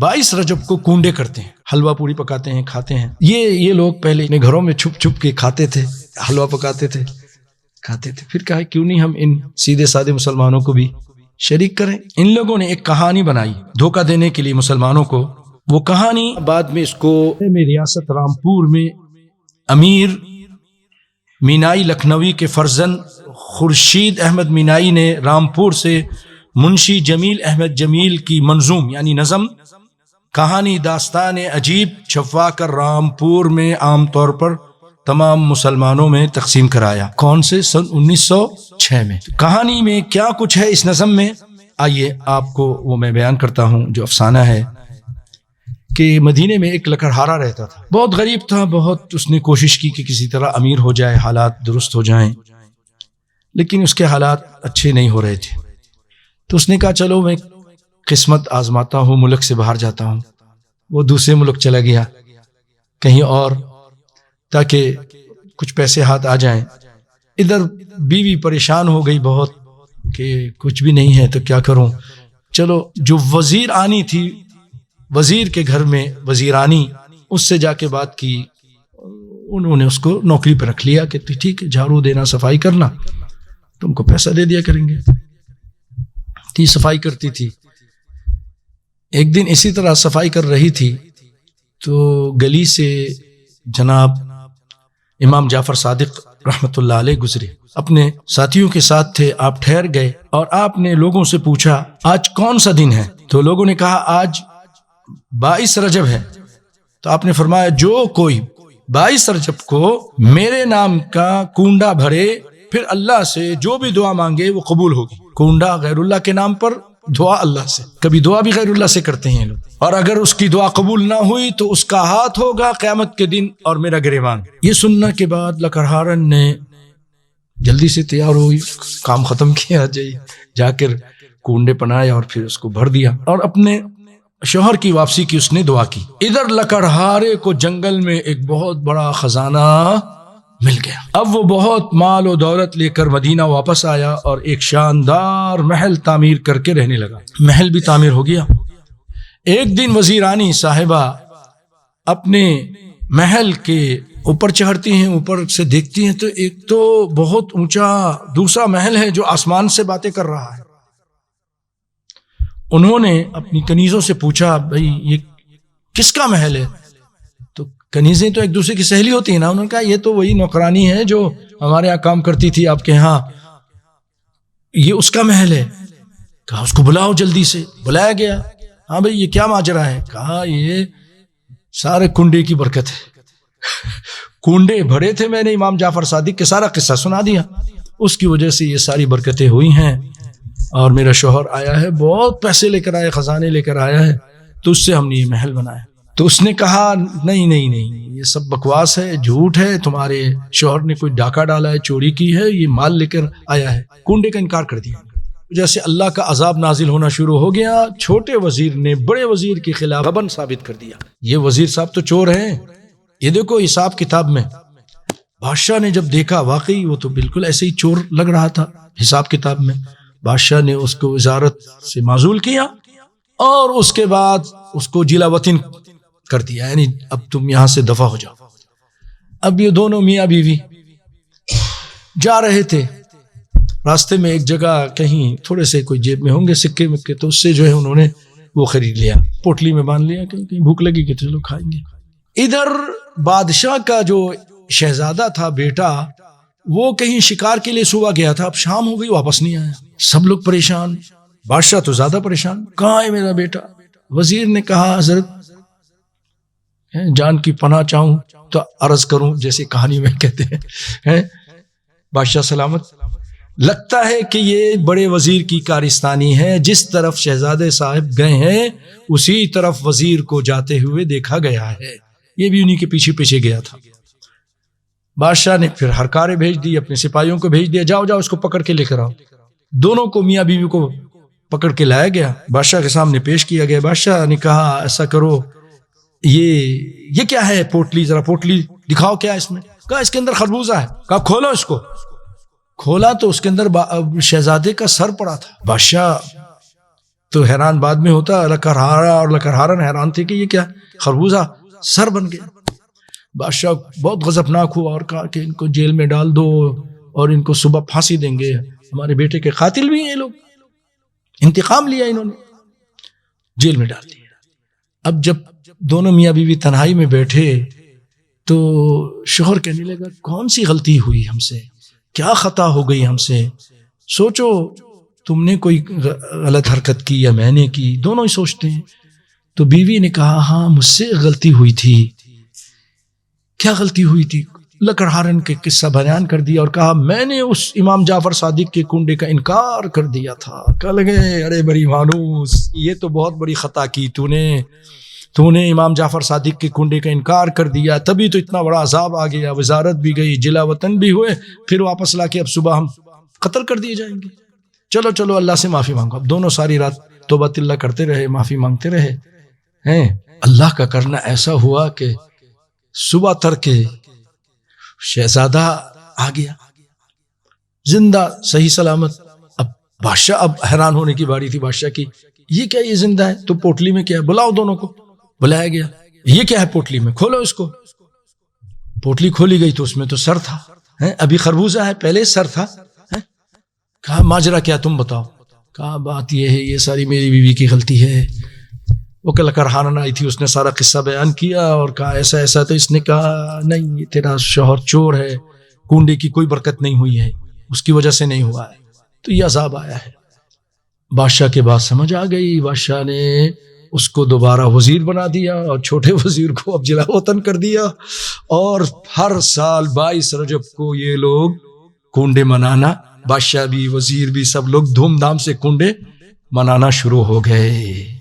22 رجب کو کونڈے کرتے ہیں، حلوہ پوری پکاتے ہیں، کھاتے ہیں۔ یہ لوگ پہلے اپنے گھروں میں چھپ چھپ کے کھاتے تھے، حلوہ پکاتے تھے، کھاتے تھے۔ پھر کہا کیوں نہیں ہم ان سیدھے سادے مسلمانوں کو بھی شریک کریں۔ ان لوگوں نے ایک کہانی بنائی دھوکہ دینے کے لیے مسلمانوں کو۔ وہ کہانی بعد میں اس کو ریاست رامپور میں امیر مینائی لکھنوی کے فرزند خورشید احمد مینائی نے رامپور سے منشی جمیل احمد جمیل کی منظوم یعنی نظم کہانی داستان عجیب چھپوا کر رامپور میں عام طور پر تمام مسلمانوں میں تقسیم کرایا۔ کون سے؟ سن 1906 میں۔ کہانی میں کیا کچھ ہے اس نظم میں، آئیے آپ کو وہ میں بیان کرتا ہوں۔ جو افسانہ ہے کہ مدینے میں ایک لکڑہارا رہتا تھا، بہت غریب تھا، بہت اس نے کوشش کی کہ کسی طرح امیر ہو جائے، حالات درست ہو جائیں، لیکن اس کے حالات اچھے نہیں ہو رہے تھے۔ تو اس نے کہا چلو میں قسمت آزماتا ہوں، ملک سے باہر جاتا ہوں۔ وہ دوسرے ملک چلا گیا کہیں اور، تاکہ کچھ پیسے ہاتھ آ جائیں۔ ادھر بیوی پریشان ہو گئی بہت کہ کچھ بھی نہیں ہے تو کیا کروں۔ چلو جو وزیر آنی تھی، وزیر کے گھر میں وزیرانی، اس سے جا کے بات کی۔ انہوں نے اس کو نوکری پہ رکھ لیا کہ ٹھیک ہے جھاڑو دینا، صفائی کرنا، تم کو پیسہ دے دیا کریں گے۔ تھی صفائی کرتی تھی۔ ایک دن اسی طرح صفائی کر رہی تھی تو گلی سے جناب امام جعفر صادق رحمت اللہ علیہ گزرے، اپنے ساتھیوں کے ساتھ تھے۔ آپ ٹھہر گئے اور آپ نے لوگوں سے پوچھا آج کون سا دن ہے؟ تو لوگوں نے کہا آج 22 رجب ہے۔ تو آپ نے فرمایا جو کوئی 22 رجب کو میرے نام کا کنڈا بھرے، پھر اللہ سے جو بھی دعا مانگے وہ قبول ہوگی۔ کنڈا غیر اللہ کے نام پر، دعا اللہ سے، کبھی دعا بھی غیر اللہ سے کرتے ہیں لوگ، اور اگر اس کی دعا قبول نہ ہوئی تو اس کا ہاتھ ہوگا قیامت کے دن اور میرا گریبان۔ یہ سننے کے بعد لکڑہارن نے جلدی سے تیار ہوئی، کام ختم کیا، جا کر کنڈے پنائے اور پھر اس کو بھر دیا اور اپنے شوہر کی واپسی کی اس نے دعا کی۔ ادھر لکڑہارے کو جنگل میں ایک بہت بڑا خزانہ مل گیا۔ اب وہ بہت مال و دولت لے کر مدینہ واپس آیا اور ایک شاندار محل تعمیر کر کے رہنے لگا۔ محل بھی تعمیر ہو گیا۔ ایک دن وزیرانی صاحبہ اپنے محل کے اوپر چڑھتی ہیں، اوپر سے دیکھتی ہیں تو ایک تو بہت اونچا دوسرا محل ہے جو آسمان سے باتیں کر رہا ہے۔ انہوں نے اپنی کنیزوں سے پوچھا بھائی یہ کس کا محل ہے؟ تو کنیزیں تو ایک دوسرے کی سہیلی ہوتی ہیں نا، انہوں نے کہا یہ تو وہی نوکرانی ہے جو ہمارے یہاں کام کرتی تھی آپ کے ہاں، یہ اس کا محل ہے۔ کہا اس کو بلاؤ جلدی سے۔ بلایا گیا۔ ہاں بھائی یہ کیا ماجرا ہے؟ کہا یہ سارے کنڈے کی برکت ہے، کنڈے بھرے تھے میں نے امام جعفر صادق کے، سارا قصہ سنا دیا، اس کی وجہ سے یہ ساری برکتیں ہوئی ہیں، اور میرا شوہر آیا ہے، بہت پیسے لے کر آیا، خزانے لے کر آیا ہے، تو اس سے ہم نے یہ محل بنایا۔ تو اس نے کہا نہیں نہیں نہیں، یہ سب بکواس ہے، جھوٹ ہے، تمہارے شوہر نے کوئی ڈاکہ ڈالا ہے، چوری کی ہے، یہ مال لے کر آیا ہے۔ کنڈے کا انکار کر دیا۔ جیسے اللہ کا عذاب نازل ہونا شروع ہو گیا، چھوٹے وزیر نے بڑے وزیر کے خلاف غبن ثابت کر دیا۔ یہ وزیر صاحب تو چور ہیں، یہ دیکھو حساب کتاب میں۔ بادشاہ نے جب دیکھا واقعی وہ تو بالکل ایسے ہی چور لگ رہا تھا حساب کتاب میں، بادشاہ نے اس کو وزارت سے معزول کیا اور اس کے بعد اس کو جلا وطن کر دیا، یعنی اب تم یہاں سے دفع ہو جاؤ۔ اب یہ دونوں میاں بیوی جا رہے تھے، راستے میں ایک جگہ کہیں تھوڑے سے کوئی جیب میں ہوں گے سکے مکے، تو اس سے جو ہے انہوں نے وہ خرید لیا، پوٹلی میں باندھ لیا، کہیں بھوک لگی کہ چلو کھائیں گے۔ ادھر بادشاہ کا جو شہزادہ تھا بیٹا، وہ کہیں شکار کے لیے صبح گیا تھا، اب شام ہو گئی واپس نہیں آیا، سب لوگ پریشان، بادشاہ تو زیادہ پریشان، کہاں ہے میرا بیٹا؟ وزیر نے کہا حضرت جان کی پناہ چاہوں تو عرض کروں، جیسے کہانی میں کہتے ہیں، بادشاہ سلامت۔ لگتا ہے کہ یہ بڑے وزیر کی کارستانی ہے، جس طرف شہزادے صاحب گئے ہیں اسی طرف وزیر کو جاتے ہوئے دیکھا گیا ہے، یہ بھی انہی کے پیچھے پیچھے گیا تھا۔ بادشاہ نے پھر ہرکارے بھیج دی، اپنے سپاہیوں کو بھیج دیا، جاؤ جاؤ اس کو پکڑ کے لے کر آؤ۔ دونوں کو میاں بیوی کو پکڑ کے لایا گیا، بادشاہ کے سامنے پیش کیا گیا۔ بادشاہ نے کہا ایسا کرو، یہ کیا ہے؟ پوٹلی، ذرا پوٹلی دکھاؤ، کیا اس میں؟ کہا اس کے اندر خربوزہ ہے۔ کہا کھولو اس کو۔ کھولا تو اس کے اندر شہزادے کا سر پڑا تھا۔ بادشاہ تو حیران بعد میں ہوتا. لکڑہارا اور لکڑہارن حیران تھے کہ یہ کیا خربوزہ سر بن گیا. بادشاہ بہت غضبناک ہوا اور کہا کہ ان کو جیل میں ڈال دو اور ان کو صبح پھانسی دیں گے. ہمارے بیٹے کے قاتل بھی ہیں یہ لوگ, انتقام لیا انہوں نے, جیل میں ڈال دیا. اب جب دونوں میاں بیوی تنہائی میں بیٹھے تو شوہر کہنے لگا کون سی غلطی ہوئی ہم سے, کیا خطا ہو گئی ہم سے, سوچو تم نے کوئی غلط حرکت کی یا میں نے کی, دونوں ہی سوچتے ہیں. تو بیوی نے کہا ہاں مجھ سے غلطی ہوئی تھی. کیا غلطی ہوئی تھی؟ لکڑہارن کے قصہ بیان کر دیا اور کہا میں نے اس امام جعفر صادق کے کنڈے کا انکار کر دیا تھا. کہا لگے ارے بڑی مانوس, یہ تو بہت بڑی خطا کی تو نے امام جعفر صادق کے کنڈے کا انکار کر دیا, تبھی تو اتنا بڑا عذاب آ گیا, وزارت بھی گئی, جلا وطن بھی ہوئے, پھر واپس لا کے اب صبح ہم قتل کر دیے جائیں گے. چلو اللہ سے معافی مانگو. اب دونوں ساری رات توبۃ اللہ کرتے رہے, معافی مانگتے رہے ہیں. اللہ کا کرنا ایسا ہوا کہ صبح تڑکے شہزادہ آ گیا زندہ صحیح سلامت. اب بادشاہ, اب حیران ہونے کی باری تھی بادشاہ کی, یہ کیا یہ زندہ ہے؟ تو پوٹلی میں کیا ہے؟ بلاؤ دونوں کو. بلایا گیا. یہ کیا ہے پوٹلی میں؟ کھولو اس کو. پوٹلی کھولی گئی تو اس میں تو سر تھا. ابھی خربوزہ ہے, پہلے سر تھا. کہا ماجرا کیا تم بتاؤ. کہا بات یہ ہے, یہ ساری میری بیوی کی غلطی ہے. وہ لکڑہارن آئی تھی, اس نے سارا قصہ بیان کیا اور کہا ایسا ایسا. تو اس نے کہا نہیں, یہ تیرا شوہر چور ہے, کنڈے کی کوئی برکت نہیں ہوئی ہے, اس کی وجہ سے نہیں ہوا ہے, تو یہ عذاب آیا ہے. بادشاہ کے بات سمجھ آ گئی. بادشاہ نے اس کو دوبارہ وزیر بنا دیا اور چھوٹے وزیر کو اب جلا وطن کر دیا. اور ہر سال 22 رجب کو یہ لوگ کنڈے منانا, بادشاہ بھی وزیر بھی سب لوگ دھوم دھام سے کنڈے منانا شروع ہو گئے.